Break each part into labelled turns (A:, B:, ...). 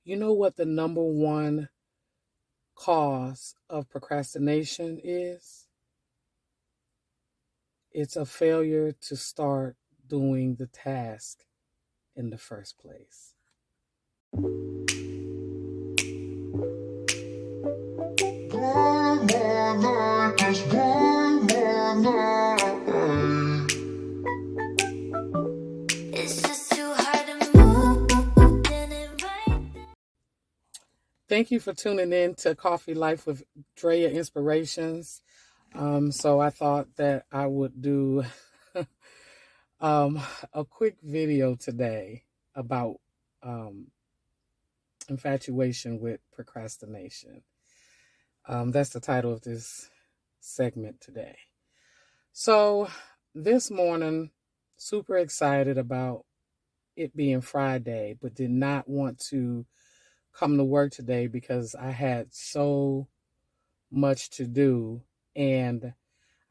A: You know what the number one cause of procrastination is? It's a failure to start doing the task in the first place. Thank you for tuning in to Coffee Life with Drea Inspirations. So I thought that I would do a quick video today about infatuation with procrastination. That's the title of this segment today. So this morning, super excited about it being Friday, but did not want to come to work today because I had so much to do, and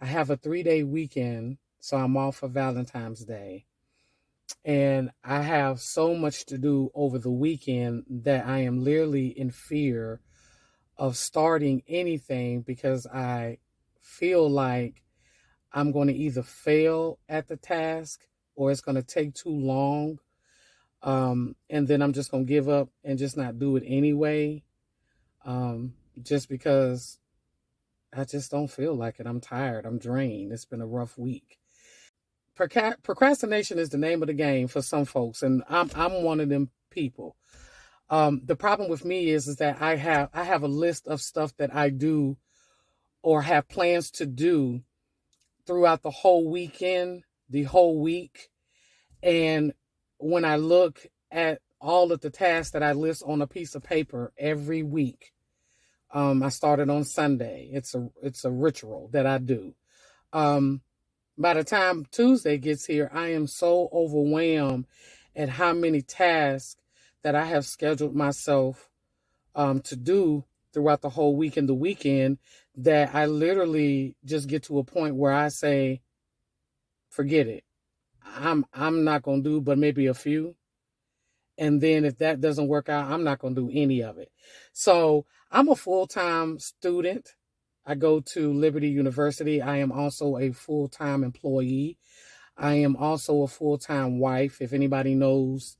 A: I have a 3-day weekend, so I'm off for Valentine's Day, and I have so much to do over the weekend that I am literally in fear of starting anything because I feel like I'm going to either fail at the task or it's going to take too long. And then I'm just going to give up and just not do it anyway. Just because I just don't feel like it. I'm tired. I'm drained. It's been a rough week. Procrastination is the name of the game for some folks. And I'm one of them people. The problem with me is that I have a list of stuff that I do or have plans to do throughout the whole weekend, the whole week. And when I look at all of the tasks that I list on a piece of paper every week, I started on Sunday. It's a ritual that I do. By the time Tuesday gets here, I am so overwhelmed at how many tasks that I have scheduled myself to do throughout the whole week and the weekend that I literally just get to a point where I say, forget it. I'm not going to do but maybe a few. And then if that doesn't work out, I'm not going to do any of it. So I'm a full-time student. I go to Liberty University. I am also a full-time employee. I am also a full-time wife. If anybody knows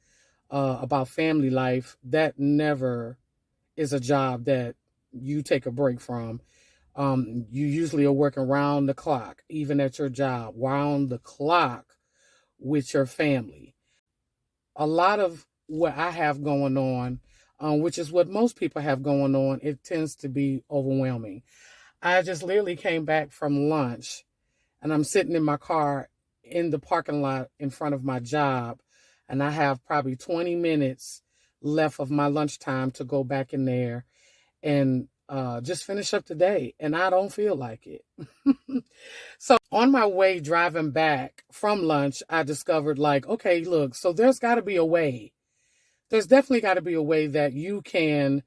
A: about family life, that never is a job that you take a break from. You usually are working round the clock, even at your job, round the clock with your family. A lot of what I have going on, which is what most people have going on, it tends to be overwhelming. I just literally came back from lunch and I'm sitting in my car in the parking lot in front of my job, and I have probably 20 minutes left of my lunchtime to go back in there and just finish up the day, and I don't feel like it. So on my way driving back from lunch, I discovered okay, look, so there's got to be a way. There's definitely got to be a way that you can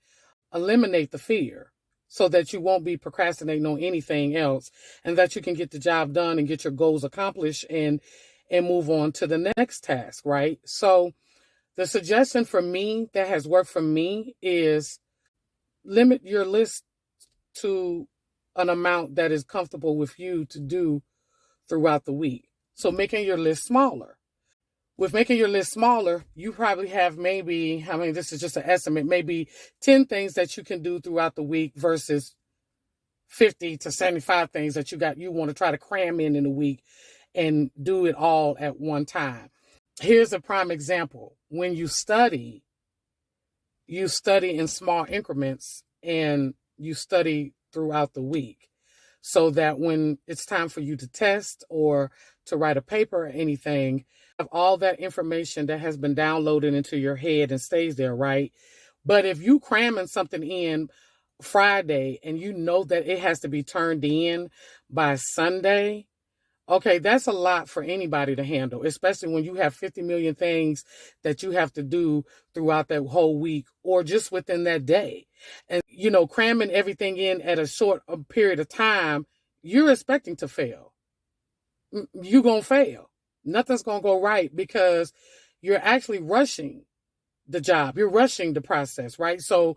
A: eliminate the fear so that you won't be procrastinating on anything else, and that you can get the job done and get your goals accomplished and move on to the next task, right? So the suggestion for me that has worked for me is limit your list to an amount that is comfortable with you to do throughout the week. So making your list smaller. With making your list smaller, you probably have maybe, this is just an estimate, maybe 10 things that you can do throughout the week versus 50 to 75 things that you want to try to cram in a week and do it all at one time. Here's a prime example. When you study in small increments and you study throughout the week so that when it's time for you to test or to write a paper or anything, have all that information that has been downloaded into your head and stays there, right? But if you cramming something in Friday and you know that it has to be turned in by Sunday, okay, that's a lot for anybody to handle, especially when you have 50 million things that you have to do throughout that whole week or just within that day. And, cramming everything in at a short period of time, you're expecting to fail. You're going to fail. Nothing's going to go right because you're actually rushing the job. You're rushing the process, right? So,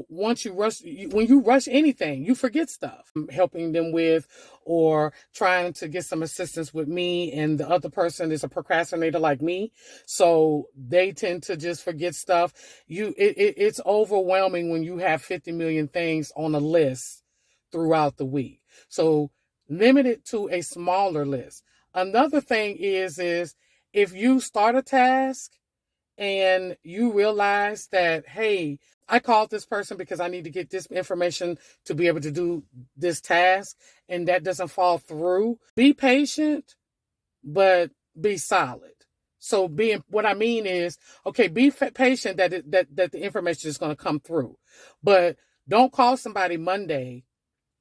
A: once when you rush anything, you forget stuff. I'm helping them with, or trying to get some assistance with me, and the other person is a procrastinator like me. So they tend to just forget stuff. It's overwhelming when you have 50 million things on a list throughout the week. So limit it to a smaller list. Another thing is if you start a task and you realize that, hey, I called this person because I need to get this information to be able to do this task, and that doesn't fall through, be patient, but be solid. So what I mean is, okay, be patient that the information is going to come through, but don't call somebody Monday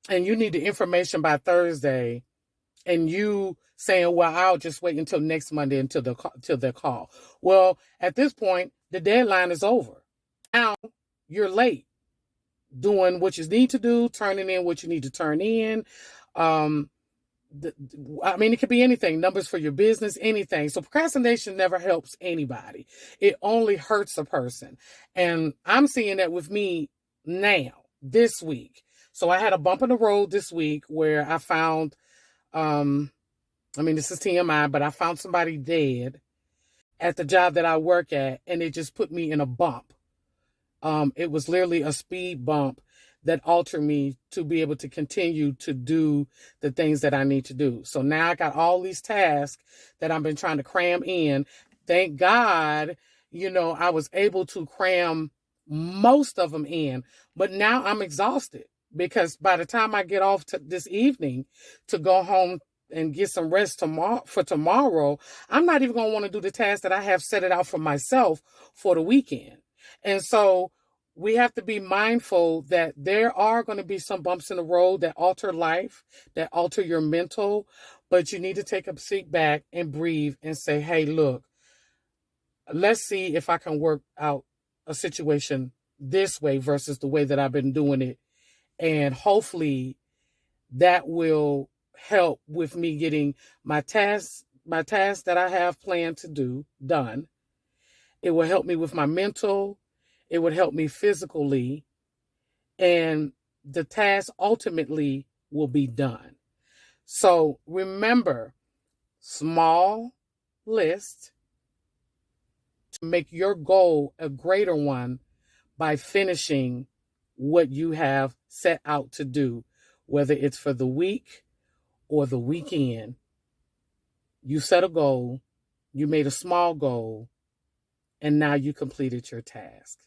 A: and you need the information by Thursday, and you saying, well, I'll just wait until next Monday until their call. Well, at this point, the deadline is over. Now you're late doing what you need to do, turning in what you need to turn in. It could be anything, numbers for your business, anything. So procrastination never helps anybody. It only hurts a person. And I'm seeing that with me now, this week. So I had a bump in the road this week where I found, this is TMI, but I found somebody dead at the job that I work at, and it just put me in a bump. It was literally a speed bump that altered me to be able to continue to do the things that I need to do. So now I got all these tasks that I've been trying to cram in. Thank God, I was able to cram most of them in, but now I'm exhausted because by the time I get off this evening to go home and get some rest tomorrow, I'm not even going to want to do the task that I have set it out for myself for the weekend. And so we have to be mindful that there are going to be some bumps in the road that alter life, that alter your mental, but you need to take a seat back and breathe and say, hey, look, let's see if I can work out a situation this way versus the way that I've been doing it. And hopefully that will help with me getting my tasks that I have planned to do done. It will help me with my mental. It would help me physically. And the task ultimately will be done. So remember, small list to make your goal a greater one by finishing what you have set out to do, whether it's for the week or the weekend. You set a goal, you made a small goal, and now you completed your task.